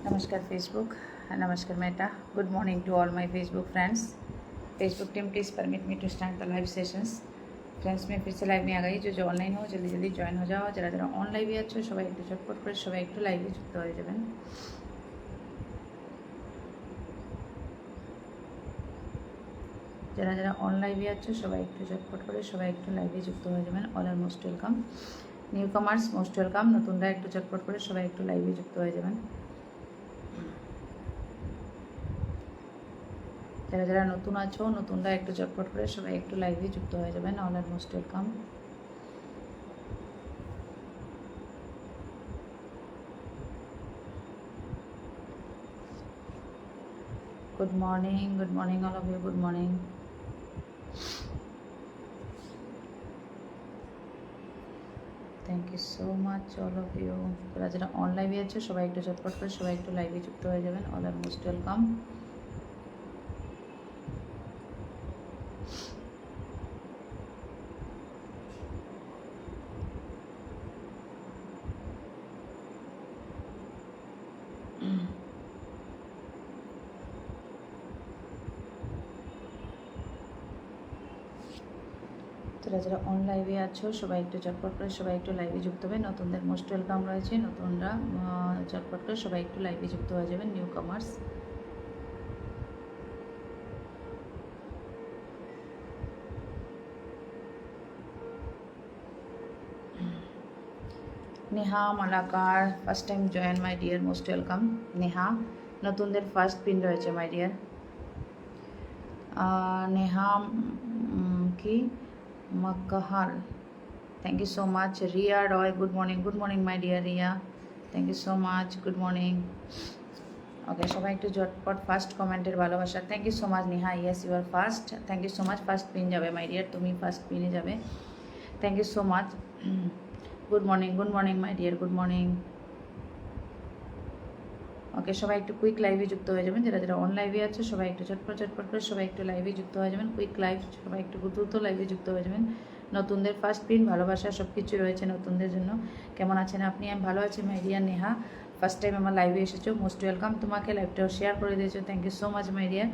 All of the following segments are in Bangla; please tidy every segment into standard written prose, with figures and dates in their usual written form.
नमस्कार फेसबुक, नमस्कार Meta. Good morning to all my Facebook friends. Facebook team, please permit me to start the live sessions. Friends मैं फिर से लाइव में आ गई. जो ऑनलाइन हो जल्दी जल्दी जॉइन हो जाओ. যারা যারা অন লাইভে আছো সবাই একটু চটপট করে সবাই একটু লাইভে যুক্ত হয়ে যাবেন. যারা যারা অন লাইভে আছো সবাই একটু চটপট করে সবাই একটু লাইভে যুক্ত হয়ে যাবেন. All are most welcome. New কামার্স most welcome. নতুনরা একটু চটপট করে সবাই একটু লাইভে যুক্ত হয়ে যাবেন. যারা যারা নতুন আছো নতুনরা একটু চটপট করে সবাই একটু লাইভে যুক্ত হয়ে যাবেন. All are most welcome. Good morning all of you. Good morning. Thank you so much all of you. যারা যারা অন লাইভে আছো সবাই একটু চটপট করে সবাই একটু লাইভে যুক্ত হয়ে যাবেন. All are most welcome. যারা যারা অন লাইভে আছো সবাই একটু চটপট করে সবাই একটু লাইভে যুক্ত হবে. নতুনদের মোস্ট ওয়েলকাম রয়েছে. নতুনরা চটপট করে সবাই একটু লাইভে যুক্ত হয়ে যাবেন. Newcomers. Neha Malakar first time join my dear. Most welcome Neha. নতুনদের ফার্স্ট পিন রয়েছে মাই ডিয়ার. নেহা কি মকহার. Thank you so much. Riya Roy. Good morning my dear Riya. Thank you so much. Good morning. Okay সবাই একটু ঝটপট ফার্স্ট কমেন্টের ভালোবাসা. Thank you so much Neha. Yes you are first. Thank you so much. First pin যাবে মাই ডিয়ার. তুমি ফার্স্ট পিনে যাবে. Thank you so much. Good morning my dear. Good morning. Okay সবাই একটু কুইক লাইভে যুক্ত হয়ে যাবেন. যারা যারা অন লাইভে আছে সবাই একটু চটপট করে সবাই একটু লাইভে যুক্ত হয়ে যাবেন. কুইক লাইভ সবাই একটু দ্রুত লাইভে যুক্ত হয়ে যাবেন. নতুনদের ফার্স্ট পিন ভালোবাসা সব কিছু রয়েছে নতুনদের জন্য. কেমন আছেন আপনি? আমি ভালো আছি my dear Neha. First time আমার লাইভে এসেছো. Most welcome. তোমাকে লাইভটাও শেয়ার করে দিয়েছো. Thank you so much my dear.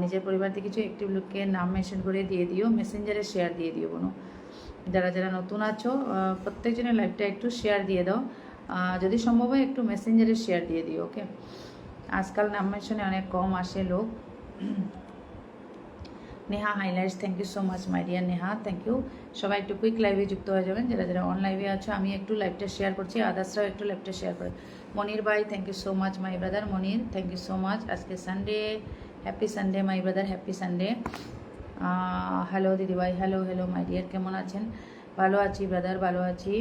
নিজের পরিবার থেকে কিছু অ্যাক্টিভ লোককে নাম মেনশন করে দিয়ে দিও. মেসেঞ্জারে শেয়ার দিয়ে দিও কোনো. যারা যারা নতুন আছো প্রত্যেকজনের লাইভটা একটু শেয়ার দিয়ে দাও. যদি সম্ভব হয় একটু মেসেঞ্জারে শেয়ার দিয়ে দিও. ওকে আজকাল নাম মেনশনে অনেক কম আসে লোক. Neha highlights. Thank you so much my dear Neha. Thank you. সবাই একটু কুইক লাইভে যুক্ত হয়ে যাবেন. যারা যারা অন লাইভে আছো আমি একটু লাইভটা শেয়ার করছি. আদার্সরাও একটু লাইভটা শেয়ার করে. মনির ভাই thank you so much my brother. Monir thank you so much. আজকে Sunday. Happy Sunday my brother. Happy Sunday. Hello দিদিভাই. Hello my dear. কেমন আছেন? ভালো আছি ব্রাদার, ভালো আছি.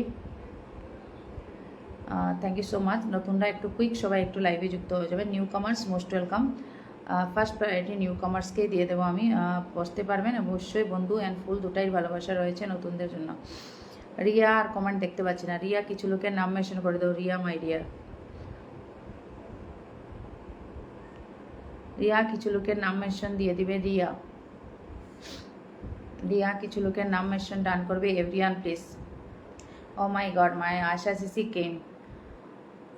Thank you so much. নতুনরা একটু কুইক সবাই একটু লাইভে যুক্ত হয়ে যাবেন. New কামার্স most welcome. First priority new কামার্সকেই দিয়ে দেবো আমি. বসতে পারবেন অবশ্যই. বন্ধু অ্যান্ড ফুল দুটাই ভালোবাসা রয়েছে নতুনদের জন্য. রিয়া আর কমেন্ট দেখতে পাচ্ছি না. রিয়া কিছু লোকের নাম মেনশন করে দাও. রিয়া মাই ডিয়ার. রিয়া কিছু লোকের নাম মেনশন দিয়ে দিবে. রিয়া কিছু লোকের নাম মেনশন ডান করবে. Everyone please. Oh my God my Asha Sisi came.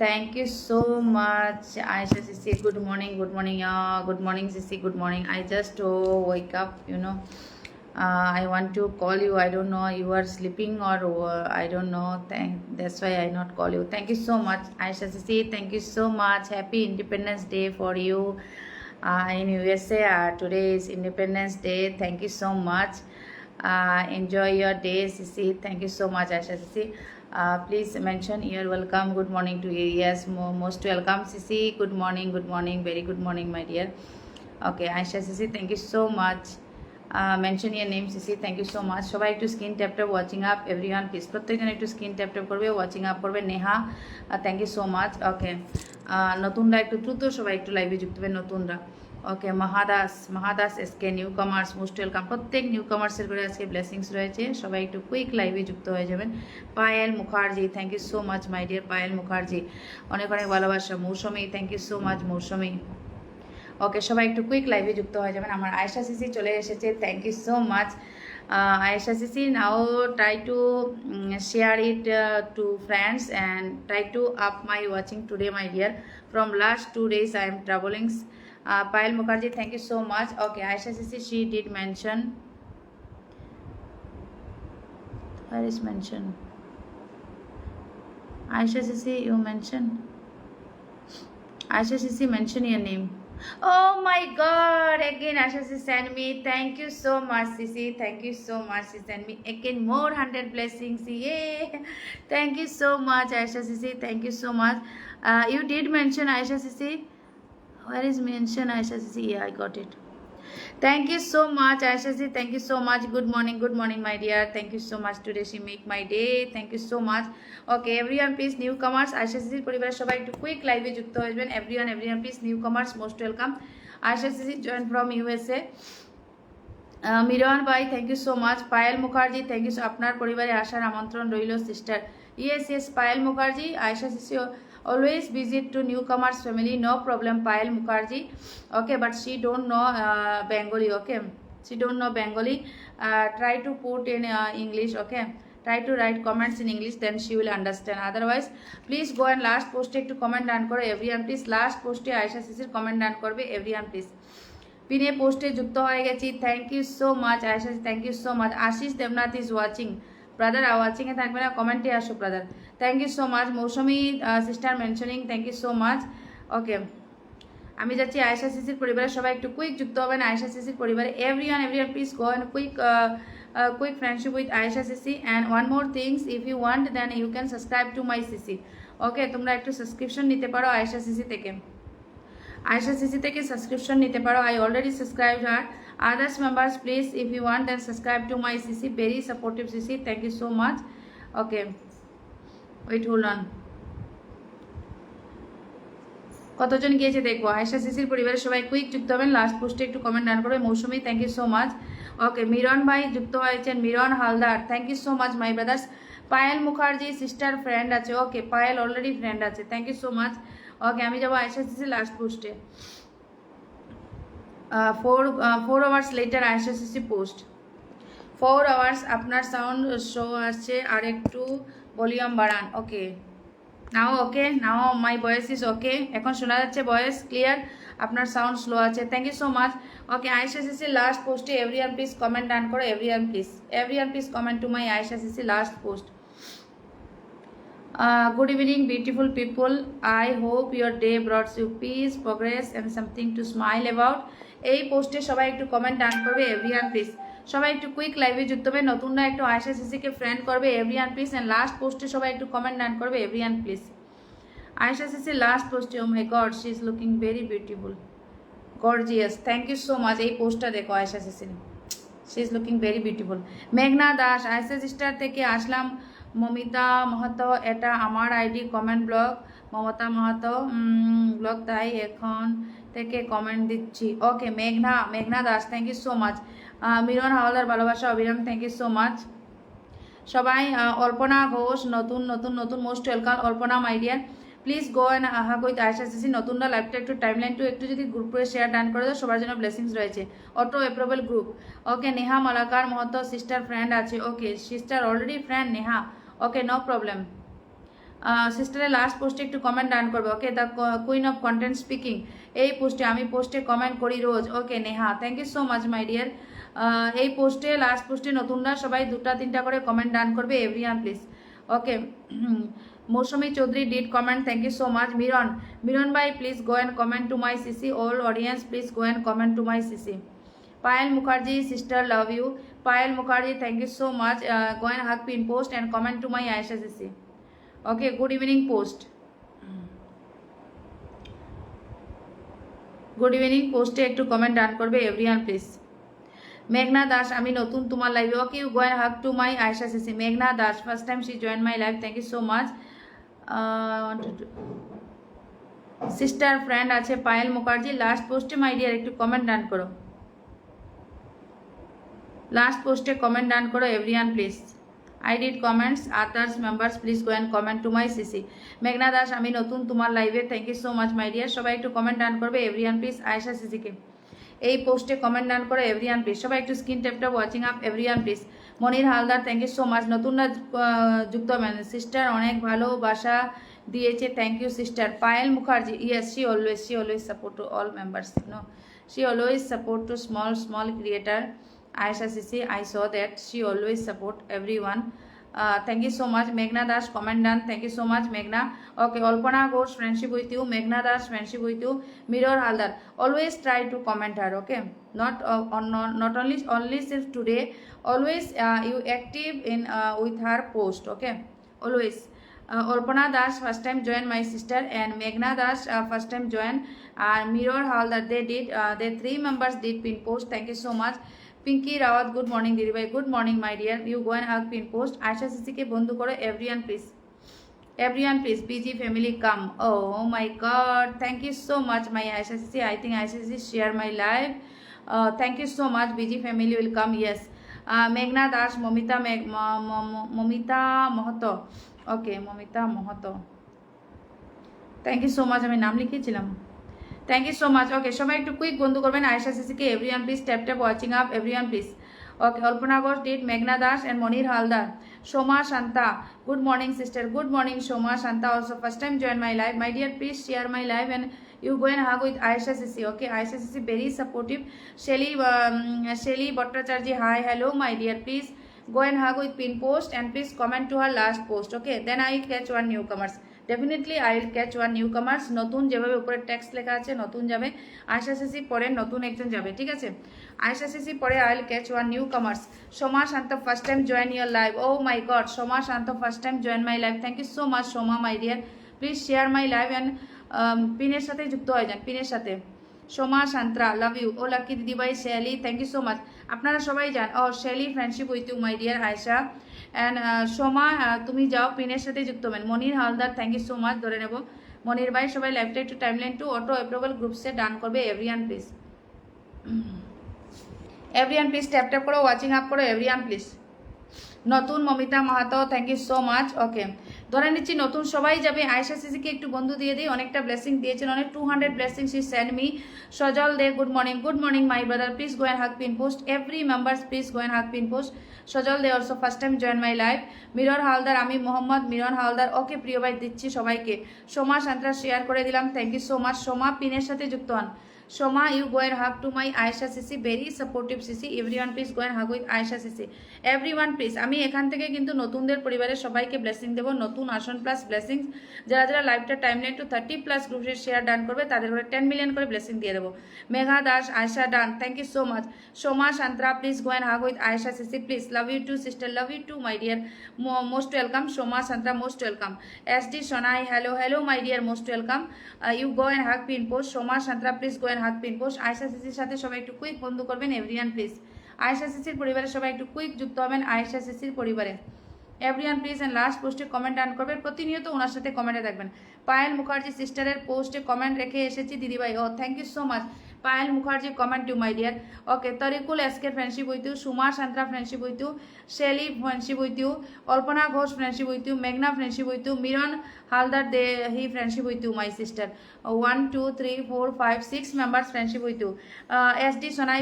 Thank you so much, Aisha Sisi. Good morning. Good morning, Sisi. Good morning. I just wake up. I want to call you. I don't know you are sleeping or I don't know. That's why I not call you. Thank you so much, Aisha Sisi. Thank you so much. Happy Independence Day for you in USA. Today is Independence Day. Thank you so much. Enjoy your day, Sisi. Thank you so much, Aisha Sisi. Please mention you're welcome. Good morning to you. Yes, most welcome, Sisi. Good morning. Very good morning, my dear. Okay, Aisha Sisi, thank you so much. Mention your name, Sisi. Thank you so much. সবাই একটু screen tap watching up. Everyone please প্রত্যেকজন একটু স্ক্রিন ট্যাপ করবে, ওয়াচিং আপ করবে. Neha thank you so much. Okay নতুনরা একটু দ্রুত সবাই একটু লাইভে যুক্ত হবে নতুনরা. Okay Mahadas SK new কামার্স most welcome. প্রত্যেক নিউ কামার্সের করে আজকে ব্লেসিংস রয়েছে. সবাই একটু কুইক লাইভে যুক্ত হয়ে যাবেন. Payel Mukherjee. Thank you so much my dear Payel Mukherjee. অনেক ভালোবাসা. Mousumi. Thank you so much Mousumi. Okay সবাই একটু কুইক লাইভে যুক্ত হয়ে যাবেন. আমার আয়েশা সিসি চলে এসেছে. Thank you so much. Aisha Sisi, now try to share it to friends and try to up my watching today, my dear. From last 2 days I am traveling. Payal Mukherjee, thank you so much. Okay, Aisha Sisi, she did mention. Where is mention? Aisha Sisi, you mention. Aisha Sisi, mention your name. Oh my God! Again, Aisha Sisi send me. Thank you so much, Sisi. Thank you so much. She send me again more 100 blessings. Yay! Thank you so much, Aisha Sisi. Thank you so much. You did mention Aisha Sisi. Where is mention Aisha Sisi? Yeah, I got it. Thank you so much, Aisha Sisi. Thank you so much. Good morning, my dear. Thank you so much. Today she make my day. Thank you so much. Okay, everyone, please newcomers. Aisha Sisi পরিবারের সবাই একটু কুইক লাইভে যুক্ত হবেন. Everyone, please newcomers most welcome. Aisha Sisi join from USA. Miron ভাই, thank you so much. Payel Mukherjee, thank you. আপনার পরিবারে আসার আমন্ত্রণ রইল sister. Yes Payel Mukherjee. Aisha Sisi always visit to newcomers family, no problem, Payal Mukherjee. Okay, but she don't know Bengali. Okay, she don't know Bengali. Try to put in English. Okay, try to write comments in English, then she will understand. Otherwise, please go and last post একটু comment ডান করো everyone please. last post Ayesha সিসির comment ডান করবে everyone please. পিনে পোস্টে যুক্ত হয়ে গেছি. Thank you so much Ayesha, thank you so much. Ashis Debnath is watching. Brother ওয়াচিংয়ে থাকবে না, কমেন্টে আসো brother. Thank you so much. Mousumi sister mentioning, thank you so much. Okay, আমি যাচ্ছি আয়েশা সিসির পরিবারের সবাই একটু কুইক যুক্ত হবেন আয়েশা সিসির পরিবারে. Everyone please go and quick friendship with Ayesha sissy. And one more things, if you want then you can subscribe to my sissy. Okay, তোমরা একটু সাবস্ক্রিপশন নিতে পারো আয়েশা সিসি থেকে. আয়েশা সিসি থেকে সাবস্ক্রিপশন নিতে পারো. I already subscribe her. Others members, please, if you want, then subscribe to my CC. Very supportive CC. Thank you so much. Okay, wait, hold on. কতজন গিয়েছে দেখবো. আয়েশা সিসির পরিবারের সবাই কুইক যুক্ত হবেন. লাস্ট পোস্টে একটু কমেন্ট ডান করবে. Mousumi, thank you so much. Okay, Miron ভাই যুক্ত হয়েছেন. Miron Haldar, thank you so much my brothers. Payel Mukherjee sister friend আছে. ওকে, পায়েল অলরেডি ফ্রেন্ড আছে. Thank you so much. Okay, আমি যাবো আয়েশা সিসির লাস্ট পোস্টে. 4 hours later Ayesha sissy post. 4 hours. আপনার সাউন্ড শো আসছে, আর একটু ভলিউম বাড়ান. Okay, now. Okay, now my voice is okay. এখন শোনা যাচ্ছে ভয়েস ক্লিয়ার. আপনার সাউন্ড স্লো আছে. Thank you so much. Okay, Aisha CC last পোস্টে এভরিওয়ান প্লিজ কমেন্ট ডান করো. Everyone please comment to my Ayesha CC last post. Good evening, beautiful people. I hope your day brought you peace, progress and something to smile about. এই পোস্টে সবাই একটু কমেন্ট ডান করবে এভরিওয়ান প্লিজ. সবাই একটু কুইক লাইভে যুক্ত হবে. নতুনরা একটু আয়েশা সিসিকে ফ্রেন্ড করবে এভরিওয়ান প্লিজ. অ্যান্ড লাস্ট পোস্টে সবাই একটু কমেন্ট ডান করবে everyone please. Ayesha CC last পোস্টে. Oh my God, she is looking very beautiful, gorgeous. Thank you so much. এই পোস্টটা দেখো আয়েশা সিসির, she is looking very beautiful. মেঘনা দাস, আয়েশা সিস্টার থেকে আসলাম. মমিতা মাহাতো, এটা আমার ID comment blog. Mamata Mahato blog, তাই এখন থেকে কমেন্ট দিচ্ছি. ওকে, মেঘনা Das, thank you so much. Miron Howlader, ভালোবাসা অবিরাম, থ্যাংক ইউ সো মাচ. সবাই অল্পনা ঘোষ, নতুন most welcome Alpana my dear. Please go and hug with Ayesha Sisi. নতুনরা লাইভটা একটু টাইমলাইনটু একটু যদি গ্রুপে শেয়ার ডান করে দাও, সবার জন্য ব্লেসিংস রয়েছে. Auto approval group. Okay, Neha Malakar Mahato sister friend আছে. Okay, sister already friend Neha. Okay, no problem. সিস্টারের লাস্ট পোস্টে একটু কমেন্ট ডান করবে. Okay, the queen of content speaking. এই পোস্টে আমি পোস্টে কমেন্ট করি রোজ. Okay Neha, thank you so much my dear. এই পোস্টে লাস্ট পোস্টে নতুনরা সবাই 2-3টা করে কমেন্ট ডান করবে everyone please. Okay, Mousumi Chowdhury did comment, thank you so much. Miron ভাই, please go and comment to my sissy. All audience please go and comment to my sissy. Payal Mukherjee, sister, love you. Payal Mukherjee, thank you so much. Go and hug pin post and comment to my Aisha Sisi. Okay, good evening post. Good evening post একটু কমেন্ট ডান করবে এভরিওয়ান প্লিজ. মেঘনা দাস, আমি নতুন তোমার লাইভে. Okay, you go and hug to my Ayesha sissy. মেঘনা Das, first time she join my live, thank you so much. Sister friend আছে পায়েল মুখার্জি. লাস্ট পোস্টে মাই ডিয়ার একটু কমেন্ট ডান করো. লাস্ট পোস্টে কমেন্ট ডান করো everyone please. I did comments. Others members please go and comment to my Sisi. মেঘনা দাস, আমি নতুন তোমার লাইভে, thank you so much my dear. সবাই একটু কমেন্ট ডান করবে এভরিওয়ান প্লিজ আয়েশা সিসিকে. এই পোস্টে কমেন্ট ডান করো এভরিওয়ান প্লিজ। সবাই একটু স্ক্রিন ট্যাপটা watching up everyone please. Monir Haldar thank you so much. নতুনরা যুক্ত হবেন। সিস্টার অনেক ভালোবাসা দিয়েছে, thank you sister. Payel Mukherjee, yes she always support to all members, no she always support to small creator. Aisha Sisi, I saw that she always support everyone. Thank you so much. Meghna Das, comment done. Thank you so much, Meghna. Okay, Alpana Ghosh, friendship with you. Meghna Das, friendship with you. Mirror Haldar, always try to comment her. Okay, not only since today. Always you active in with her post. Okay, always. Alpana Das first time join my sister, and Meghna Das first time join. Mirror Haldar, they 3 members did pin post. Thank you so much. Pinky Rawat, good morning Didi bhai, good morning my dear. You go and hug pin post. Aisha Sisi ke bondhu koro everyone please. Everyone please, BG family come. Oh my god, thank you so much my Aisha Sisi. I think Aisha Sisi share my live. Thank you so much. BG family will come. Yes. Meghna Das, Momita Mohato. Okay, Momita Mohato. Thank you so much. আমি নাম লিখেছিলাম। Thank you so much. Okay, সবাই একটু কুইক বন্ধু করবেন আয়েশা সিসিকে। Everyone please tap watching up everyone please. Okay, Alpana Ghosh did, মেঘনা Das and Monir Haldar. Soma Shanta, good morning sister, good morning Soma Shanta also first time join my live. My dear please share my live and you go and hug with Aisha Sisi. Okay, Aisha Sisi very supportive. Shelly Bhattacharya, hi, hello my dear, please go and hug with pin post and please comment to her last post. Okay, then I will catch one newcomers. Definitely I will catch one new কামার্স। নতুন যেভাবে উপরে টেক্সট লেখা আছে নতুন যাবে, আয়েশা সিসি পরে নতুন একজন যাবে, ঠিক আছে? আয়েশা সিসি পরে I will catch one new comers. Soma Shanta first time join your live. Oh my God, Soma Shanta first time join my live. Thank you so much Soma my dear, please share my live and পিনের সাথে যুক্ত হয়ে যান, পিনের সাথে। Soma Shantra, love you. Oh Lucky দিদিভাই, Shelly, thank you so much. আপনারা সবাই যান। Oh Shelly, friendship with you my deer Ayesha and Soma, তুমি যাও, পিনের সাথে যুক্ত হবেন। Monir Haldar, thank you so much, ধরে নেব। মনির ভাই, সবাই লাইভটা একটু টাইমলাইন টু অটো অ্যাপ্রুভাল গ্রুপসে ডান করবে everyone please. Everyone please tap করো, ওয়াচিং আপ করো এভরিওয়ান প্লিজ। নতুন Mamita Mahato, thank you so much. Okay, ধরে নিচ্ছি নতুন সবাই যাবে। আয়েশা সিসিকে একটু বন্ধু দিয়ে দিই, অনেকটা ব্লেসিং দিয়েছেন, অনেক 200 blessing she send me. Sajal Dey, good morning my brother, please go and hug pin post. Every members please go and hug pin post. Sajal Dey also first time join my live. Miron Haldar, আমি মোহাম্মদ মিরন হালদার। ওকে প্রিয় ভাই, দিচ্ছি সবাইকে। সোমা শান্ত্রা শেয়ার করে দিলাম, thank you so much. Soma পিনের সাথে যুক্ত হন। Shoma, you go and hug to my Aisha Sisi, very supportive Sisi. Everyone please go and hug with Aisha Sisi. Everyone please, আমি এখান থেকে কিন্তু নতুনদের পরিবারের সবাইকে ব্লেসিং দেবো, নতুন আসন প্লাস ব্লেসিং। যারা যারা লাইভটা টাইমলাইন টু 30+ গ্রুপের শেয়ার ডান করবে তাদের করে 10 মিলিয়ন করে ব্লেসিং দিয়ে দেবো। Megha Das, Ayesha done, thank you so much. Soma Shantra, please go and hug with Ayesha sissy please. Love you too sister, love you too my dear, most welcome. Soma Shantra, most welcome. SD Sonai, hello my dear, most welcome. You go and hug pin post. Soma Shantra, please go and hug pin post. Ayesha সিসির সাথে সবাই একটু কুইক বন্ধু করবেন এভরিওয়ান প্লিজ। আয়েশা সিসির পরিবারে সবাই একটু কুইক যুক্ত হবেন আয়েশা সিসির পরিবারে এভরিওয়ান প্লিজ। অ্যান্ড লাস্ট পোস্টে কমেন্ট ডান করবেন, প্রতিনিয়ত ওনার সাথে কমেন্টে থাকবেন। পায়েল মুখার্জি সিস্টারের পোস্টে কমেন্ট রেখে এসেছি দিদিভাই। Oh thank you so much Payel Mukherjee, comment to my dear. Okay, Tarikul SK friendship with you. Suma Shantra friendship with you. Shelly friendship with you. Alpana Ghosh friendship with you. মেঘনা friendship with you. Miron Haldar they he friendship with you my sister. 1 2 3 4 5 6 members friendship with you. SD Sonai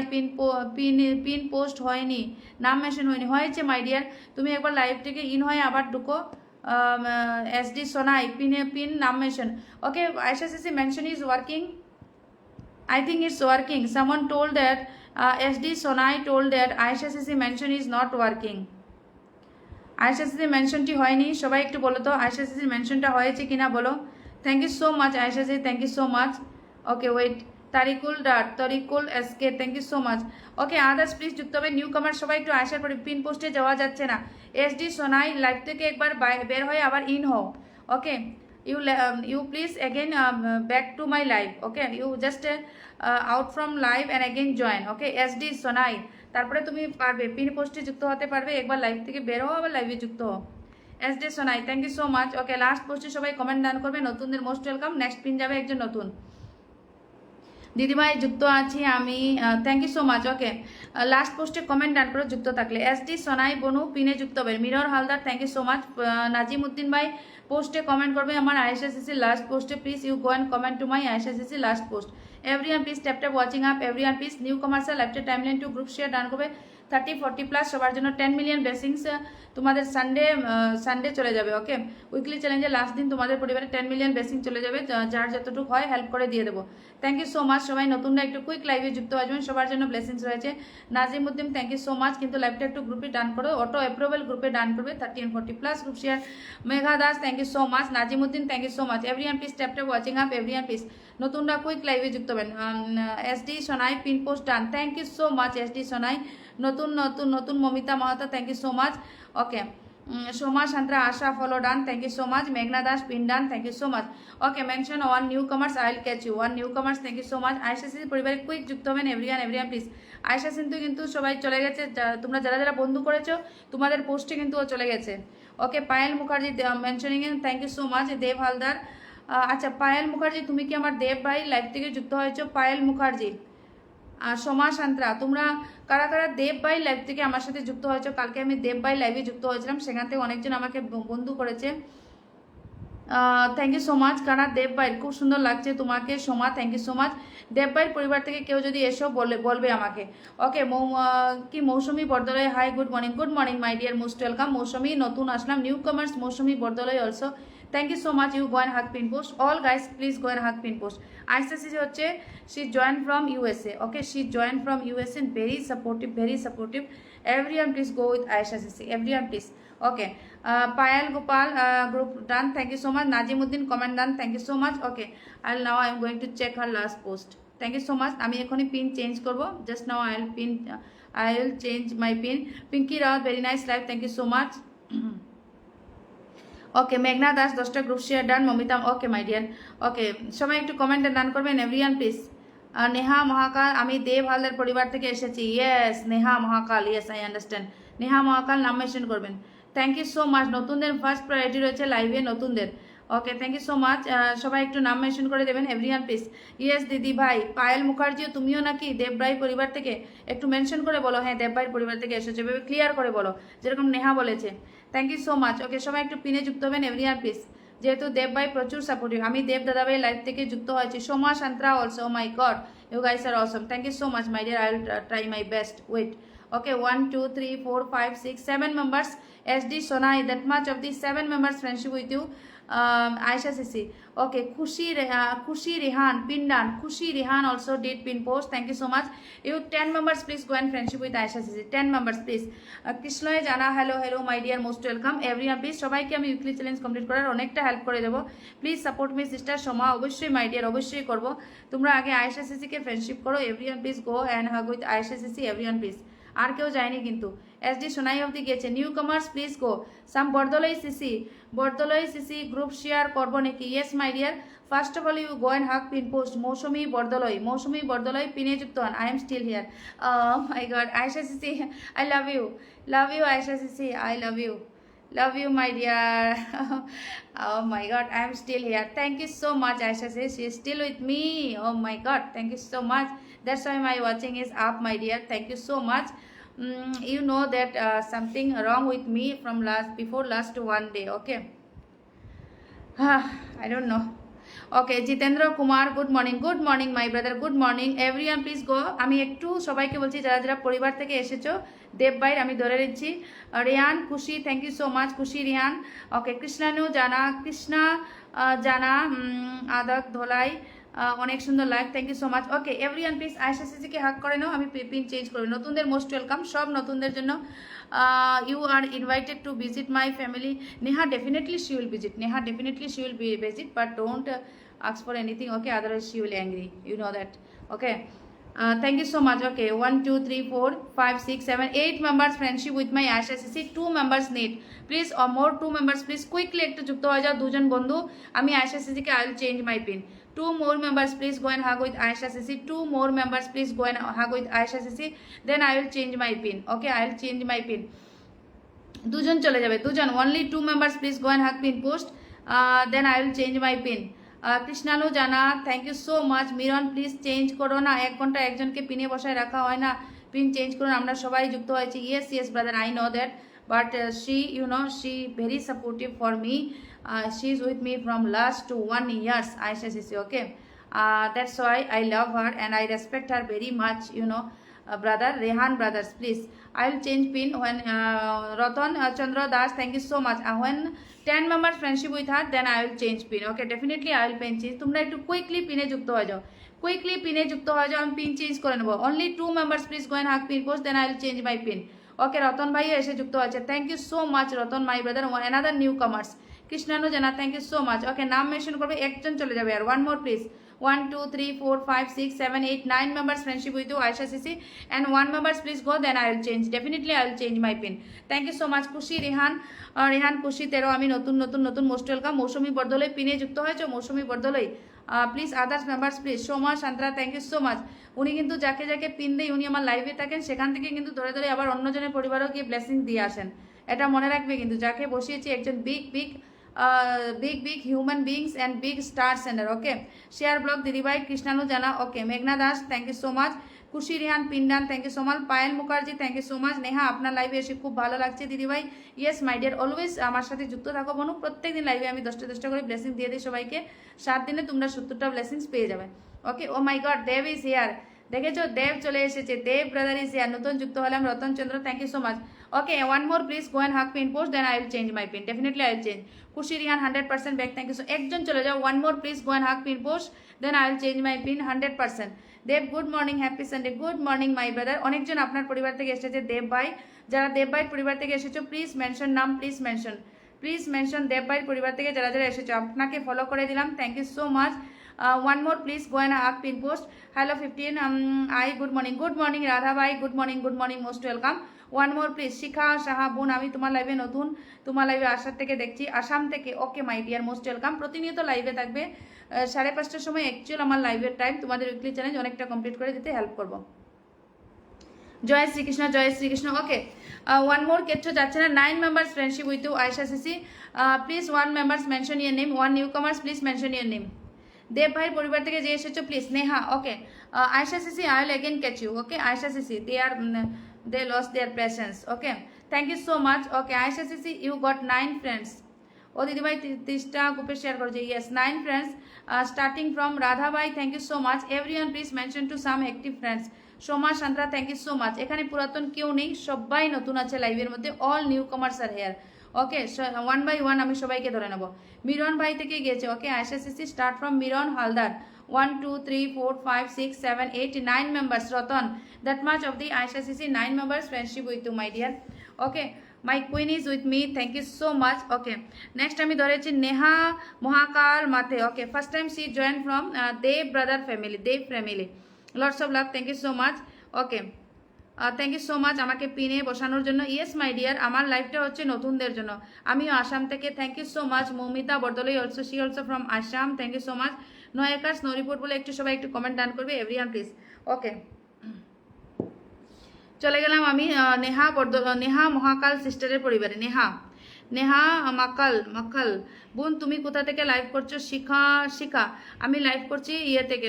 pin post হয়নি, নাম মেনশন হয়েছে মাই ডিয়ার। তুমি একবার লাইভ থেকে ইন হয়ে আবার ঢুকো। SD সোনাই পিন নাম মেনশন। ওকে, আয়েশা সিসি mention is working, I think it's working. Someone told that SD Sonai told that Aisha Sisi mention is not working. Aisha Sisi mentionটি হয়নি, সবাই একটু বলো তো Aisha Sisi mentionটা হয়েছে কিনা বলো। Thank you so much Aisha Sisi, thank you so much. Okay, wait. Tarikul SK, thank you so much. Okay, others please যুক্ত হবে। নিউ কামার সবাই একটু আয়শার পরে পিন পোস্টে যাওয়া যাচ্ছে না। SD Sonai লাইভ থেকে একবার বের হয়ে আবার ইন হও। ওকে, you please again back to my live. Okay, you just out from live and again join. Okay, SD Sonai, তারপরে তুমি পারবে পিন পোস্টে যুক্ত হতে পারবে। একবার লাইভ থেকে বের হও, আবার লাইভে যুক্ত হও। SD Sonai, thank you so much. Okay, last পোস্টে সবাই কমেন্ট দান করবে, নতুনদের মোস্ট ওয়েলকাম। নেক্সট পিন যাবে একজন নতুন। দিদিভাই যুক্ত আছি আমি, thank you so much. Okay, last পোস্টে কমেন্ট ডান করে যুক্ত থাকলে। এসডি সোনাই বনু পিনে যুক্ত হবে। Miron Haldar thank you so much. Nazim Uddin ভাই পোস্টে কমেন্ট করবে আমার আয়েশা সিসি লাস্ট পোস্টে, please you go and comment to my Ayesha CC last post. Everyone please tap tap watching up, everyone please new commercial লেফটে timeline to group share done করবে। 30-40+ সবার জন্য 10 মিলিয়ন ব্লেসিংস। তোমাদের সানডে চলে যাবে। ওকে, উইকলি চ্যালেঞ্জের লাস্ট দিন তোমাদের পরিবারে 10 মিলিয়ন ব্লেসিং চলে যাবে, যার যতটুকু হয় হেল্প করে দিয়ে দেবো। Thank you so much. সবাই নতুনরা একটু কুইক লাইভে যুক্ত আসবেন, সবার জন্য ব্লেসিংস রয়েছে। Nazim Uddin thank you so much, কিন্তু লাইভটা একটু গ্রুপে ডান করো, অটো অ্যাপ্রুভেল গ্রুপে ডান করবে। 30 and 40+ group share. Megha Das thank you so much. Nazim Uddin thank you so much. Everyone please tap tap watching up, everyone please নতুনরা কুইক লাইভে যুক্ত হবেন। SD Sonai pin post done, thank you so much SD Sonai. নতুন Mamita Mahato thank you so much. Okay, Soma Santra Asha follow done, thank you so much. মেঘনা Das pin done, thank you so much. Okay, mention one knew কামার্স, I will catch you. One new কামার্স, thank you so much. Ayesha Sisi পরিবারে কুইক যুক্ত হবেন এভরিওয়ান প্লিজ। আয়েশা কিন্তু সবাই চলে গেছে, তোমরা যারা বন্ধু করেছো তোমাদের পোস্টে কিন্তু ও চলে গেছে। ওকে, পায়েল মুখার্জি মেনশনিং এ thank you so much. Deb Haldar, আচ্ছা পায়েল মুখার্জি তুমি কি আমার দেব ভাই লাইভ থেকে যুক্ত হয়েছো? পায়েল মুখার্জি, সোমা সান্ত্রা, তোমরা কারা কারা দেব ভাই লাইভ থেকে আমার সাথে যুক্ত হয়েছো? কালকে আমি দেব ভাই লাইভে যুক্ত হয়েছিলাম, সেখান থেকে অনেকজন আমাকে বন্ধু করেছে। Thank you so much. কারা দেব ভাই, খুব সুন্দর লাগছে তোমাকে Soma, thank you so much. Deb ভাইয়ের পরিবার থেকে কেউ যদি এসো বলবে আমাকে। ওকে, কি Mousumi Bordoloi, hi good morning my dear, most welcome. Mousumi নতুন আসলাম, new comers Mousumi Bordoloi also thank you so much. You go and hug pin post, all guys please go and hug pin post. Ayesha sissy হচ্ছে she join from USA. Okay, she join from USA, very supportive. Everyone please go with Ayesha sissy, everyone please. Okay, Payal Gopal group done, thank you so much. Nazimuddin comment done, thank you so much. Okay, now I am going to check her last post, thank you so much. আমি এখনই পিন চেঞ্জ করবো, just now I will change my pin. Pinky Raut very nice live, thank you so much. Okay, মেঘনা দাস 10টা group share done, Mamita okay my dear. Okay, সবাই একটু কমেন্টে ডান করবেন এভরিওয়ান প্লিজ। নেহা মহাকাল, আমি দেব হালদার পরিবার থেকে এসেছি। Yes Neha Mahakal, yes I understand. Neha Mahakal নাম মেনশন করবেন, থ্যাংক ইউ সো মাচ। নতুনদের ফার্স্ট প্রায়োরিটি রয়েছে লাইভে, নতুনদের। Okay, thank you so much. সবাই একটু নাম মেনশন করে দেবেন এভরিওয়ান প্লিজ। ইয়েস দিদি ভাই, পায়েল মুখার্জিও তুমিও নাকি দেবরাই পরিবার থেকে? একটু মেনশন করে বলো, হ্যাঁ দেবরাই পরিবার থেকে এসেছে, ভেবে ক্লিয়ার করে বলো, যেরকম নেহা বলেছে। Thank you so much. Okay, সবাই একটু পিনে যুক্ত হবেন এভরিওয়ান প্লিজ, যেহেতু দেব ভাই প্রচুর সাপোর্টিভ। আমি দেব দাদাভাই লাইভ থেকে যুক্ত হয়েছি। Soma Santra also, oh my God you guys are awesome, thank you so much my dear, I will try my best, wait. Okay, 1 2 3 4 5 6 7 members. SD Sonai, that much of the 7 members friendship with you. Aisha Sisi. Okay, Khushi Rehan Pindan. Khushi Rehan also did pin post, thank you so much. You 10 members please go and friendship with Aisha Sisi, 10 members please. Krishnoy Jana, hello my dear, most welcome everyone please. সবাইকে আমি উইকলি চ্যালেঞ্জ কমপ্লিট করার অনেকটা হেল্প করে দেবো, please support me sister Soma. অবশ্যই মাই ডিয়ার, অবশ্যই করবো। তোমরা আগে আয়েশা সিসিকে ফ্রেন্ডশিপ করো, everyone please go and hug with Ayesha sissy, everyone please. আর কেউ যায়নি কিন্তু, এসডি সোনাই অবধি গেছে। New comers please go. সাম বরদলৈ সিসি গ্রুপ শেয়ার করবো নাকি? Yes my dear, first of all you go and hug pin post. Mousumi Bordoloi পিনে যুক্ত হন। I am still here, my God Aisha CC, I love you Ayesha CC, I love you my dear. Oh my god, I am still here, thank you so much. Aisha says she is still with me, oh my god, thank you so much. That's why my watching is up my dear, thank you so much. You know that something wrong with me from before last one day. Okay, I don't know. Okay, Jitendra Kumar good morning my brother, good morning everyone please গো। আমি একটু সবাইকে বলছি যারা পরিবার থেকে এসেছো দেব ভাইয়ের, আমি ধরে নিচ্ছি। রিয়ান খুশি, থ্যাংক ইউ সো মাচ খুশি রিয়ান। ওকে, কৃষ্ণা জানা আদক ধোলাই, অনেক সুন্দর live, thank you so much. Okay everyone please Ayesha সিসিকে হাক করে নাও, আমি পিন চেঞ্জ করবো। নতুনদের মোস্ট ওয়েলকাম, সব নতুনদের জন্য। You are invited to visit my family. Neha definitely she will visit, but don't ask for anything, okay, otherwise she will angry, you know that. Okay, thank you so much. Okay, 1 2 3 4 5 6 7 8 members friendship with my Aisha Sisi. 2 members need please, or more 2 members please quickly একটু যুক্ত হয়ে যাও দুজন বন্ধু। আমি Aisha Sisi K I will change my pin. 2 more members please go and hug with Aisha Sisi. 2 more members please go and hug with Aisha Sisi, then I will change my pin. Okay, I will change my pin. দুজন চলে যাবে, দুজন, only 2 members please go and hug pin post, then I will change my pin. Krishnanu Jana thank you so much. Miron please change করো না, 1 ঘন্টা একজনকে পিনে বসায় রাখা হয় না, পিন চেঞ্জ করুন, আমরা সবাই যুক্ত হয়েছি। Yes yes brother, I know that, but she you know she very supportive for me, she is with me from last to 1 years, Aisha Sisi, okay. That's why I love her and I respect her very much, you know. Brother Rehan brothers, please, I will change pin when Ratan Chandra Das, thank you so much. When 10 members friendship with her, then I will change pin, okay. Definitely I will pin change, তোমরা একটু কুইকলি পিনে যুক্ত হয়ে যাও, কুইকলি পিনে যুক্ত হয়ে যাও, আমি পিন চেঞ্জ করে নেব। Only 2 members please go and hug pin post, then I will change my pin, okay. Ratan ভাই এসে যুক্ত হয়েছে, thank you so much Ratan my brother, another new comers. Krishnanu Jana thank you so much, okay. নাম মেনশন করবে, একজন চলে যাবে আর। 1 more please. 1 2 3 4 5 6 7 8 9 members friendship with you Aisha Sisi, and 1 members please go, then I will change, definitely I will change my pin. Thank you so much খুশি রেহান, রেহান খুশি তেরো, আমি নতুন নতুন নতুন মোস্ট ওয়েলকাম। মৌসুমী বরদলৈ পিনে যুক্ত হয়েছে, Mousumi Bordoloi please. Others members please. Soma Santra thank you so much. উনি কিন্তু যাকে যাকে পিন দেয় উনি আমার লাইভে থাকেন, সেখান থেকে কিন্তু ধরে ধরে আবার অন্যজনের পরিবারও গিয়ে ব্লেসিং দিয়ে আসেন, এটা মনে রাখবে কিন্তু। যাকে বসিয়েছি একজন big big big human beings and big star sender, okay. Share blog দিদিভাই কৃষ্ণানু জানা, ওকে। মেঘনা Das thank you so much. Khushi Rihan Pindan thank you so much. Payel Mukherjee thank you so much. Neha আপনার লাইভে এসে খুব ভালো লাগছে দিদিভাই। ইয়েস মাই ডিয়ার, অলওয়েজ আমার সাথে যুক্ত থাকো বনু। প্রত্যেকদিন লাইভে আমি 10টা করে ব্লেসিং দিয়ে দিই সবাইকে, 7 দিনে তোমরা 70টা ব্লেসিংস পেয়ে যাবে, ওকে। ও my god, Dev is here, দেখেছো দেব চলে এসেছে, দেব ব্রাদার ইজ হিয়ার। নতুন যুক্ত হলাম Ratan Chandra, thank you so much, okay. 1 more please go and hug pin post, then I will change my pin, definitely I will change. Khushi Rihan 100% back, thank you so. একজন চলে যাও, 1 more please go and hug pin post, then I will change my pin 100%। Dev good morning, happy Sunday, good morning my brother. অনেকজন আপনার পরিবার থেকে এসেছে দেব ভাই, যারা দেব ভাইয়ের পরিবার থেকে এসেছো প্লিজ মেনশন নাম, প্লিজ মেনশন দেব ভাইয়ের পরিবার থেকে যারা যারা এসেছো, আপনাকে ফলো করে দিলাম, thank you so much. 1 more please go and hug pin post. Hello 15, I good morning Radha ভাই, good morning most welcome. 1 more please শিখা সাহা বোন, আমি তোমার লাইভে নতুন, তোমার লাইভে আসার থেকে দেখছি, আসাম থেকে, ওকে মাই ডিয়ার মোস্ট ওয়েলকাম। প্রতিনিয়ত লাইভে থাকবে, 5:30টার সময় অ্যাকচুয়াল আমার লাইভের টাইম, তোমাদের উইকলি চ্যালেঞ্জ অনেকটা কমপ্লিট করে দিতে হেল্প করবো। জয় শ্রীকৃষ্ণ, ওকে। 1 more কেচ্ছ যাচ্ছে না। 9 members friendship with you Aisha Sisi, please 1 members mention your name, 1 newcomers please mention your name. দেব ভাইয়ের পরিবার থেকে যে এসেছো please. Neha, okay. Ayesha Sisi I will again catch you, okay. Ayesha Sisi they lost their patience, okay. Thank you so much, okay. Aisha Sisi you got 9 friends, ও দিদিভাই 30টা গ্রুপে শেয়ার করেছে, yes 9 friends starting from Radha ভাই, thank you so much. Everyone please mention to some active friends. Soma Santra thank you so much. এখানে পুরাতন কেউ নেই, সবাই নতুন আছে লাইভের মধ্যে, all new comers are here, okay. 1 by 1 আমি সবাইকে ধরে নেব। মিরন ভাই থেকে গিয়েছে, ওকে। আয়শা সিসি start from Miron Haldar, 1 2 3 4 5 6 7 8 9 members Ratan, that much of the Aisha Sisi 9 members friendship with you my dear, okay. My queen is with me, thank you so much, okay. Next আমি ধরেছি নেহা মহাকাল মাথে, okay. First time she joined from Dev brother family, Dev family, lots of love, thank you so much, okay. Thank you so much আমাকে পিনে বসানোর জন্য। ইয়েস মাই ডিয়ার, আমার লাইফটা হচ্ছে নতুনদের জন্য, আমিও আসাম থেকে, thank you so much. Moumita Bordoloi also, she also from Assam, thank you so much. No একার্স নো রিপোর্ট বলে একটু সবাই একটু কমেন্ট ডান করবে এভরিওয়ান প্লিজ, ওকে। চলে গেলাম আমি নেহা মহাকাল সিস্টারের পরিবারে। নেহা মাকাল বোন, তুমি কোথা থেকে লাইভ করছো? শিখা আমি লাইভ করছি ইয়ে থেকে,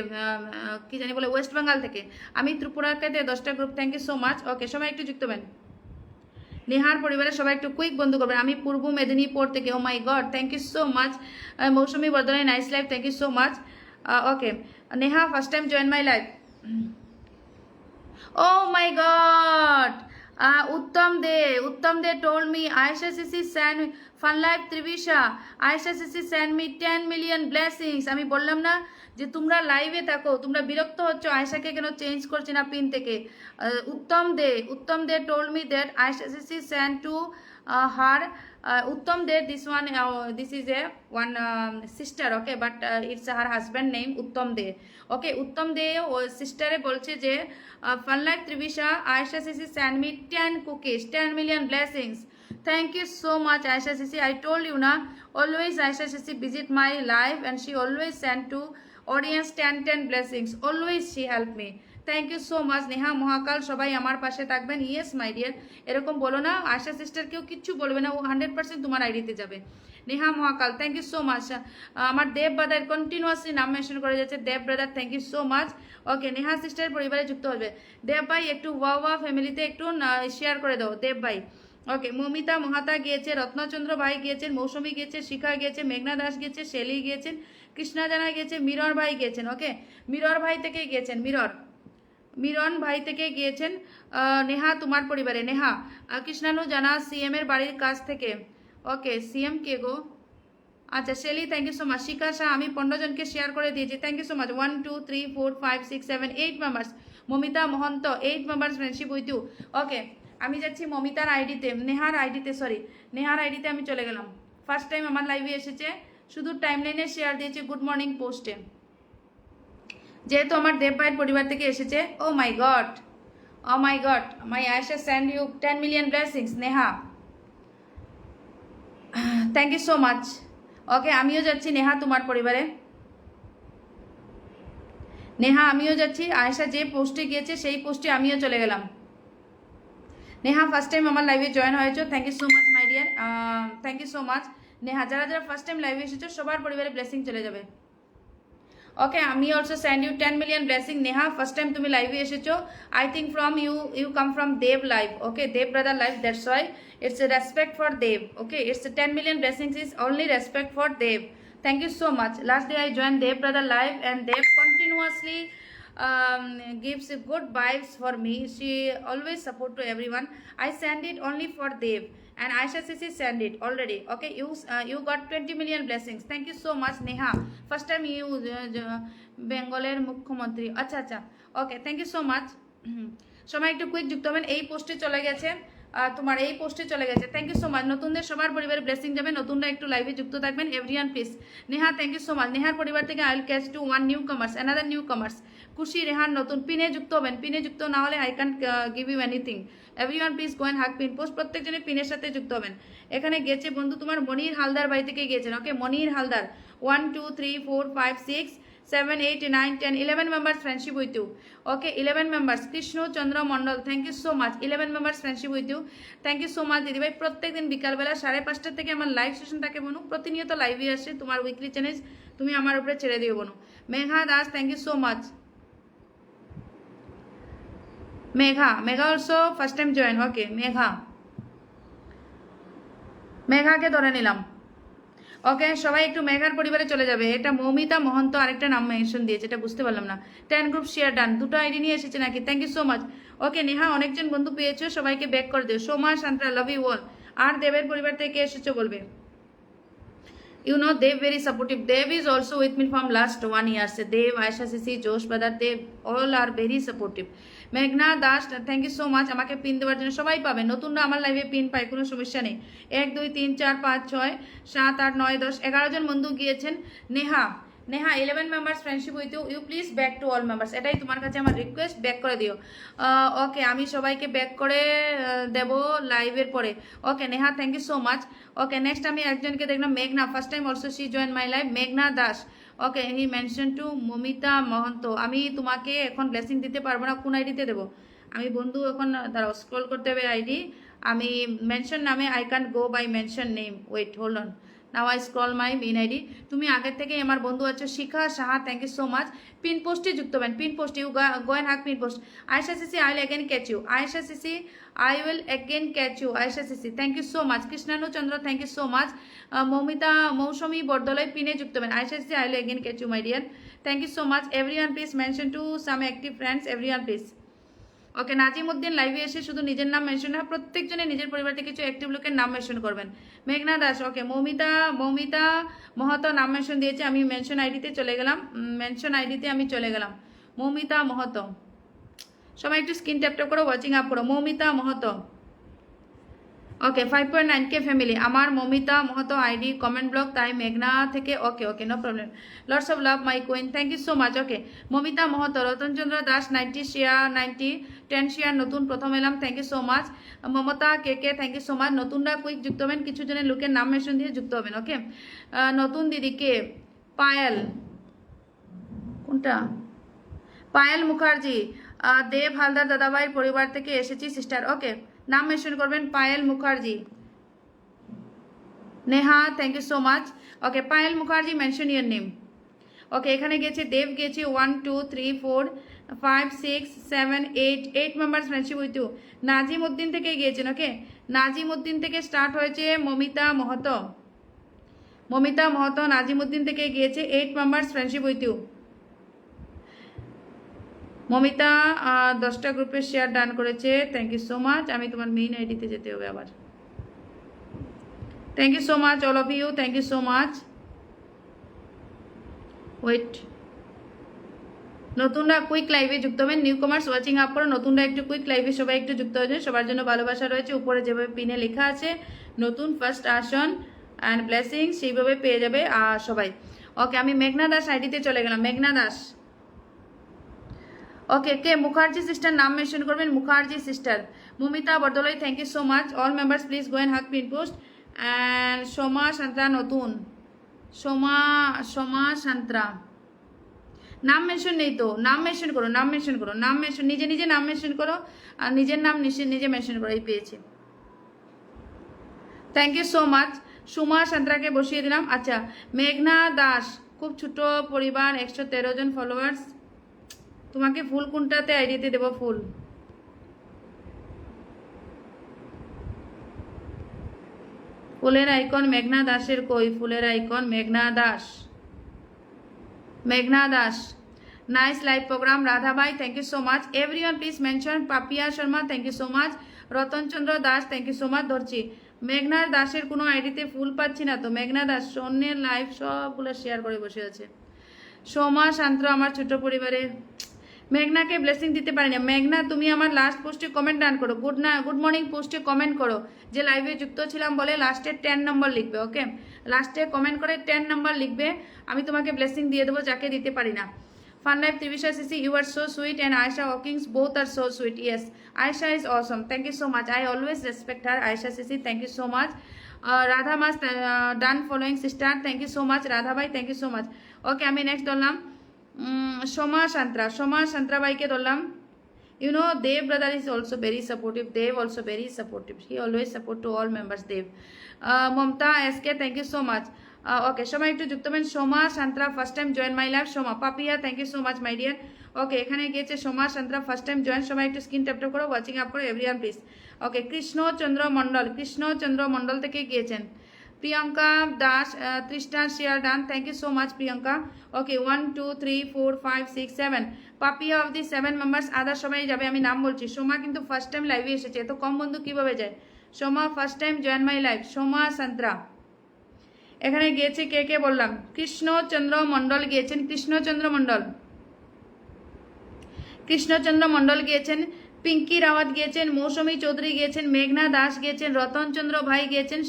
কি জানি বলে, ওয়েস্ট বেঙ্গল থেকে। আমি ত্রিপুরাকে 10টা group, thank you so much, okay. সবাই একটু যুক্ত হবেন, নেহার পরিবারে সবাই একটু কুইক বন্ধু করবেন। আমি পূর্ব মেদিনীপুর থেকে, oh my God, thank you so much. Mousumi বর্ধনে nice live, thank you so much, okay. Neha first time join my live, oh my god, Uttam De told me Aisha Sisi send fun life Trivisha, Aisha Sisi send me 10 million blessings. আমি বললাম না যে তোমরা লাইভে থাকো, তোমরা বিরক্ত হচ্ছ আয়শাকে কেন চেঞ্জ করছে না পিন থেকে। উত্তম দে told me that Aisha Sisi sent to her Uttam De, this is a one sister, okay, but it's her husband name Uttam De, okay. Uttam De ও সিস্টারে বলছে যে fun life Trivisha, Aisha Sisi send me 10 cookies, 10 million blessings. Thank you so much Aisha Sisi, I told you na, always Aisha Sisi visit my life and she always send to audience 10 blessings, always she help me, thank you so much Neha Mahakal, সবাই আমার পাশে থাকবেন। ইয়েস মাই ডিয়ার, এরকম বলো না, আশা সিস্টার কেউ কিচ্ছু বলবে না, ও 100% তোমার আইডিতে যাবে। Neha Mahakal thank you so much. আমার দেব ব্রাদার কন্টিনিউয়াসলি নাম মেনশন করে যাচ্ছে, Dev brother thank you so much. Okay, Neha sister পরিবারে যুক্ত হবে। দেব ভাই একটু ওয়া ফ্যামিলিতে একটু শেয়ার করে দাও দেব ভাই। ওকে, মমিতা মহাতা গিয়েছে, রত্নচন্দ্র ভাই গিয়েছেন, মৌসুমী গিয়েছে, শিখা গিয়েছে, মেঘনা দাস গিয়েছে, শেলি গিয়েছেন, কৃষ্ণা জানা গিয়েছে, মিরর ভাই গিয়েছেন। ওকে, মিরর ভাই থেকে গিয়েছেন, মিরন ভাই থেকে গিয়েছেন। নেহা তোমার পরিবারে, নেহা কৃষ্ণানু জানা সিএম এর বাড়ির কাছ থেকে। ওকে, সিএম কে গো? আচ্ছা Shelly thank you so much. Shikha Shah আমি 15 জনকে শেয়ার করে দিয়েছি, thank you so much. 1 2 3 4 5 6 7 8 members. Mamita Mahanta 8 members friendship with you. Okay, আমি যাচ্ছি মমিতার আইডিতে, নেহার আইডিতে আমি চলে গেলাম। ফার্স্ট টাইম আমার লাইভে এসেছে, শুধু টাইমলাইনে শেয়ার দিয়েছি গুড মর্নিং পোস্টে, যেহেতু আমার দেব ভাইয়ের পরিবার থেকে এসেছে। Oh my God my Ayesha send you 10 million blessings Neha, thank you so much. Okay, আমিও যাচ্ছি নেহা তোমার পরিবারে, নেহা আমিও যাচ্ছি। আয়েশা যে পোস্টে গিয়েছে সেই পোস্টে আমিও চলে গেলাম। নেহা ফার্স্ট টাইম আমার লাইভে জয়েন হয়েছো, thank you so much my dear, thank you so much. Neha যারা যারা ফার্স্ট টাইম লাইভে এসেছো সবার পরিবারে ব্লেসিং চলে যাবে। ওকে, আমি also send you 10 million blessing. Neha first time তুমি লাইভে এসেছো, I think from you come from Dev live. Okay, Dev brother live, that's why it's a respect for Dev. Okay, it's 10 million blessings is only respect for Dev, thank you so much. Last day I joined Dev brother live and Dev continuously gives good vibes for me. She always support to everyone. I send it only for Dev and Aisha Sisi send it already. Okay, you got 20 million blessings, thank you so much Neha. First time you বেঙ্গলের মুখ্যমন্ত্রী, আচ্ছা আচ্ছা। ওকে, থ্যাংক ইউ সো মাচ। সবাই একটু কুইক যুক্ত হবেন, এই পোস্টে চলে গেছে, তোমার এই পোস্টে চলে গেছে, থ্যাংক ইউ সো মাচ। নতুনদের সবার পরিবারে ব্লেসিং যাবে, নতুনরা একটু লাইভে যুক্ত থাকবেন, everyone please. Neha thank you so much. নেহার পরিবার থেকে I will catch to one new কামার্স, another new কামার্স। Khushi Rehan নতুন, পিনে যুক্ত হবেন, পিনে যুক্ত না হলে I can give you anything. Everyone please go and hug pin post, প্রত্যেকজনে পিনের সাথে যুক্ত হবেন। এখানে গেছে বন্ধু তোমার মনির হালদার বাড়ি থেকে গিয়েছেন। ওকে, মনির Haldar 1 2 3 4 5 6 7 8 9 10 11 members friendship with you. Okay, 11 members. Krishna Chandra Mondal thank you so much, 11 members friendship with you, thank you so much দিদিভাই। প্রত্যেকদিন বিকালবেলা 5:30 থেকে আমার লাইভ সেশন থাকে বনু, প্রতিনিয়ত লাইভে আসে, তোমার উইকলি চ্যালেঞ্জ তুমি আমার উপরে ছেড়ে দিও বনু। Megha Das thank you so much. Megha also first time join. Okay, মেঘাকে ধরে নিলাম। ওকে, সবাই একটু মেঘার পরিবারে চলে যাবে। এটা মৌমিতা মহন্ত আরেকটা নাম মেনশন দিয়েছে, এটা বুঝতে পারলাম না। 10 গ্রুপ শেয়ার ডান, দুটো আইডি নিয়ে এসেছে নাকি, thank you so much. Okay Neha, অনেকজন বন্ধু পেয়েছো, সবাইকে ব্যাক করে দিও। Soma Shanta love you all. আর দেবের পরিবার থেকে এসেছো বলবে। You know, Dev very supportive. Dev is also with me from last 1 year. So Dev, Aisha Sisi, Josh brother, Dev all are very supportive. মেঘনা Das thank you so much. আমাকে পিন দেওয়ার জন্য সবাই পাবে, নতুনরা আমার লাইভে পিন পায়, কোনো সমস্যা নেই। 1 2 3 4 5 6 7 8 9 10 11 জন বন্ধু গিয়েছেন। Neha 11 members friendship with you please back to all members, এটাই তোমার কাছে আমার রিকোয়েস্ট, ব্যাক করে দিও। ওকে, আমি সবাইকে ব্যাক করে দেব লাইভের পরে। ওকে Neha thank you so much. Okay, next আমি একজনকে দেখলাম, মেঘনা first time also she join my live, মেঘনা দাস। ওকে, হি মেনশন টু মমিতা মহন্ত। আমি তোমাকে এখন ব্লেসিং দিতে পারবো না, কোন আইডিতে দেবো আমি বন্ধু? এখন দাঁড়াও, স্ক্রল করতে হবে আইডি। আমি মেনশন নামে I can't go by mention name, wait hold on, now I scroll my main ID. তুমি আগের থেকেই আমার বন্ধু আছো। Shikha Saha thank you so much. Pin পোস্টে যুক্ত হবেন, pin post, you go and hug pin post. Ayesha CC I will again catch you, Ayesha CC I will again catch you, Ayesha সিসি thank you so much. Krishnanu Chandra thank you so much. মৌসুমী বরদলৈ পিনে যুক্ত হবেন। Ayesha CC I will again catch you my dear, thank you so much. Everyone please mention to some active friends, everyone please. Okay, Nazimuddin লাইভে এসে শুধু নিজের নাম মেনশন না, প্রত্যেকজনে নিজের পরিবার থেকে কিছু অ্যাক্টিভ লোকের নাম মেনশন করবেন। মেঘনা দাস, ওকে, মৌমিতা মহতো নাম মেনশন দিয়েছে, আমি মেনশন আইডিতে চলে গেলাম, মৌমিতা মহতো, সবাই একটু স্ক্রিন ট্যাপ ট্যাপ করো, ওয়াচিং আপ করো। Moumita Mahato, okay, 5.9K family. আমার Mamita Mahato ID comment block, তাই মেঘনা থেকে। Okay, no problem. Lots of love my queen, thank you so much. Okay, Mamita Mahato. Ratanchandra Das 90 share, 10 share নতুন, প্রথম এলাম, thank you so much. Mamata কে থ্যাংক ইউ সো মাচ। নতুনরা কুইক যুক্ত হবেন, কিছু জনের লোকের নাম মেনশন দিয়ে যুক্ত হবেন। ওকে, নতুন দিদি কে? পায়েল, কোনটা? পায়েল মুখার্জি, দেব হালদার দাদাভাইয়ের পরিবার থেকে এসেছি সিস্টার। ওকে, নাম মেনশন করবেন। Payel Mukherjee, Neha, thank you so much. Okay, Payel Mukherjee, mention your name. Okay, এখানে গেছে দেব, গেছে 1 2 3 4 5 6 7 8 members friendship with you. Nazim Uddin থেকে গিয়েছেন। ওকে, নাজিম উদ্দিন থেকে স্টার্ট হয়েছে মমিতা মহতো, মমিতা মহতো নাজিম উদ্দিন থেকে গিয়েছে 8 members friendship with you. Mamita 10টা গ্রুপে শেয়ার ডান করেছে, থ্যাংক ইউ সো মাচ। আমি তোমার মেইন আইডিতে যেতে হবে আবার। Thank you so much all of you, thank you so much. Wait, নতুনরা কুইক লাইভে যুক্ত হবেন। নিউ কমার্স ওয়াচিং আপ করো, নতুনরা একটু কুইক লাইভে সবাই একটু যুক্ত হয়ে যান। সবার জন্য ভালোবাসা রয়েছে, উপরে যেভাবে পিনে লেখা আছে নতুন ফার্স্ট আসন অ্যান্ড ব্লেসিং, সেইভাবে পেয়ে যাবে সবাই। ওকে, আমি মেঘনা দাস আইডিতে চলে গেলাম। মেঘনা দাস, ওকে, কে মুখার্জি সিস্টার নাম মেনশন করবেন। Mukherjee sister, Mamita Bordoloi, thank you so much. All members please go and hug pin post. And Soma Santra নতুন, সোমা সান্ত্রা নাম মেনশন নেই তো, নাম মেনশন করো, নাম মেনশন করো, নাম মেনশন, নিজে নিজে নাম মেনশন করো আর নিজের নাম নিজে মেনশন করো। এই পেয়েছি, thank you so much. Suma সান্ত্রাকে বসিয়ে দিলাম। আচ্ছা, মেঘনা দাস, খুব ছোট পরিবার, 113 জন ফলোয়ার্স। তোমাকে ফুল কোনটাতে আইডিতে দেবো? ফুল ফুলের আইকন মেঘনা দাসের কই? ফুলের আইকন মেঘনা দাস, মেঘনা Das. Nice live programme Radha ভাই, thank you so much. Everyone please mention. Papiya Sharma, thank you so much. Ratan Chandra Das, thank you so much. ধরছি, মেঘনার দাসের কোনো আইডিতে ফুল পাচ্ছি না তো। মেঘনা দাস অন্যের লাইভ সবগুলো শেয়ার করে বসে আছে। সোমা শান্ত, আমার ছোট পরিবারে মেঘনাকে ব্লেসিং দিতে পারি না। মেঘনা, তুমি আমার লাস্ট পোস্টে কমেন্ট ডান করো। গুড মর্নিং পোস্টে কমেন্ট করো যে লাইভে যুক্ত ছিলাম বলে, লাস্টে 10 নম্বর লিখবে। ওকে, লাস্টে কমেন্ট করে 10 নম্বর লিখবে, আমি তোমাকে ব্লেসিং দিয়ে দেবো, যাকে দিতে পারি না। ফান লাইফ ত্রিবিশা সিসি, you are so sweet and Ayesha ওয়াকিংস both are so sweet. Yes, Ayesha is awesome, thank you so much. I always respect her. Ayesha সিসি, thank you so much. Radha মাস done following sister, thank you so much. Radha ভাই, thank you so much. Okay, আমি নেক্সট ধরলাম সোমা সান্ত্রা, সোমা সান্ত্রা ভাইকে ধরলাম। You know, Dev brother is also very supportive. Dev also very supportive. He always support to all members. Dev, Mamta SK, thank you so much. Okay, সবাই একটু যুক্ত হবেন। Soma Santra first time join my live. Soma Papiya, thank you so much my dear. Okay, এখানে গিয়েছে Soma Santra first time join. সবাই একটু স্ক্রিন ট্যাপ করো, ওয়াচিং আপ করো everyone please. Okay, Krishnachandra Mondal, Krishnachandra Mondal থেকে গিয়েছেন। প্রিয়ঙ্কা দাস 30টা share done, thank you so much Priyanka. Okay, 1 2 3 4 5 6 7 Papiya of the 7 members. Other সবাই যাবে, আমি নাম বলছি। সোমা কিন্তু ফার্স্ট টাইম লাইভে এসেছে, এত কম বন্ধু কিভাবে যায়? Soma first time join my live. Soma Santra এখানে গিয়েছে, কে কে বললাম? কৃষ্ণচন্দ্র মন্ডল গিয়েছেন, কৃষ্ণচন্দ্র মন্ডল, কৃষ্ণচন্দ্র মন্ডল গিয়েছেন। পিঙ্কি রাওয়াত গিয়েছেন, মৌসুমী চৌধুরী গিয়েছেন, মেঘনা দাস গিয়েছেন, রতন চন্দ্র ভাই গিয়েছেন,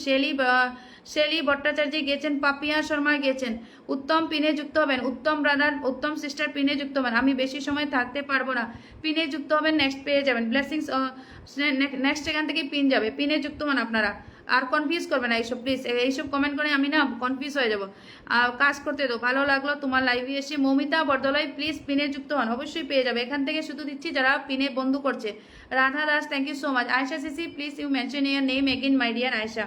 শেলি ভট্টাচার্য গিয়েছেন, পাপিয়া শর্মা গিয়েছেন। উত্তম পিনে যুক্ত হবেন, উত্তম ব্রাদার, উত্তম সিস্টার পিনে যুক্ত হবেন। আমি বেশি সময় থাকতে পারবো না, পিনে যুক্ত হবেন, নেক্সট পেয়ে যাবেন ব্লেসিংস। নেক্সট এখান থেকে পিন যাবে, পিনে যুক্ত হন আপনারা। আর কনফিউজ করবে না এইসব, প্লিজ এইসব কমেন্ট করে আমি না কনফিউজ হয়ে যাবো। কাজ করতে দাও। ভালো লাগলো তোমার লাইভে এসে। মমিতা বরদলৈ প্লিজ পিনে যুক্ত হন, অবশ্যই পেয়ে যাবে। এখান থেকে শুধু দিচ্ছি যারা পিনে বন্ধু করছে। Radha Das, thank you so much. Ayesha সিসি, please you mention your name again my dear Ayesha,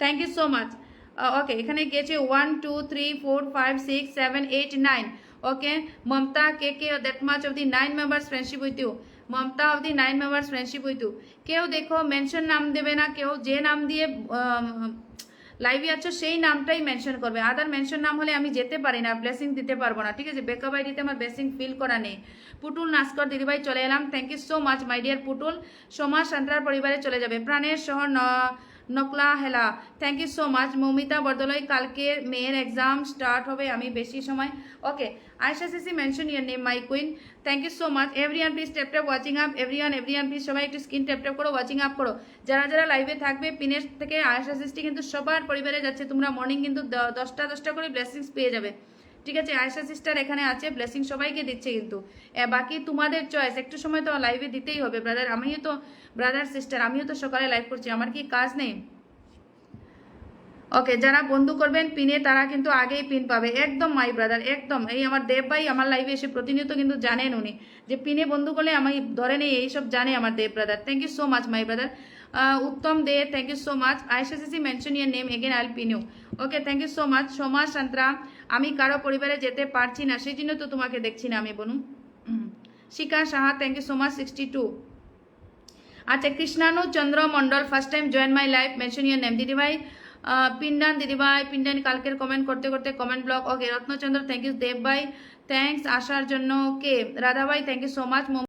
thank you so much. Okay, এখানে গিয়েছে 1 2 3 4 5 6 7 8 9। ওকে, মমতা কে that much of the 9 members friendship with you. Mamata of the 9 members friendship with you. কেউ দেখো মেনশন নাম দেবে না, কেউ যে নাম দিয়ে লাইভে আছো সেই নামটাই মেনশন করবে। আদার মেনশন নাম হলে আমি যেতে পারি না, ব্লেসিং দিতে পারবো না, ঠিক আছে? বেকআপ আইডিতে আমার ব্লেসিং ফিল করা নেই। পুটুল নাস্কর দিদিভাই চলে এলাম, thank you so much my dear Putul. Soma সান্ত্রার পরিবারে চলে যাবে। প্রাণের শহর নকলা হেলা, থ্যাংক you so much. Moumita Bordoloi, কালকে মেয়ের এক্সাম স্টার্ট হবে, আমি বেশি সময়। ওকে, আয়শা সিসি mention your name my queen, thank you so much. Everyone please tap tap watching up. Everyone please সবাই একটু স্ক্রিন ট্যাপ ট্যাপ করো, ওয়াচিং আপ করো। যারা যারা লাইভে থাকবে পিনের থেকে আয়শা সিসটি কিন্তু সবার পরিবারে যাচ্ছে। তোমরা মর্নিং কিন্তু 10টা করে ব্লেসিংস পেয়ে যাবে, ঠিক আছে? আয়শা সিস্টার এখানে আছে, ব্লেসিং সবাইকে দিচ্ছে কিন্তু। বাকি তোমাদের চয়েস, একটু সময় তো লাইভে দিতেই হবে ব্রাদার। আমিও তো ব্রাদার সিস্টার, আমিও তো সকালে লাইভ করছি, আমার কি কাজ নেই? ওকে, যারা বন্ধু করবেন পিনে তারা কিন্তু আগেই পিন পাবে, একদম মাই ব্রাদার, একদম। এই আমার দেব ভাই আমার লাইভে এসে প্রতিনিয়ত কিন্তু জানেন উনি যে পিনে বন্ধু করলে আমি ধরে নেই, এইসব জানে আমার Dev brother. Thank you so much my brother. Uttam De, thank you so much. Ayesha সিসি mention your name again, I will pin you. Okay, thank you so much. Soma Santra, আমি কারো পরিবারে যেতে পারছি না, সেই জন্য তো তোমাকে দেখছি না আমি বনু। Shikha Saha, thank you so much 62। আচ্ছা, Krishnanu Chandra Mondal, first time join my life, mention your name. দিদিভাই পিন্ডান, দিদিভাই পিন্ডান কালকের কমেন্ট করতে করতে comment block. Okay, Ratnachandra, thank you. Dev ভাই থ্যাংকস আসার জন্য। কে রাধা ভাই, থ্যাংক ইউ সো মাচ।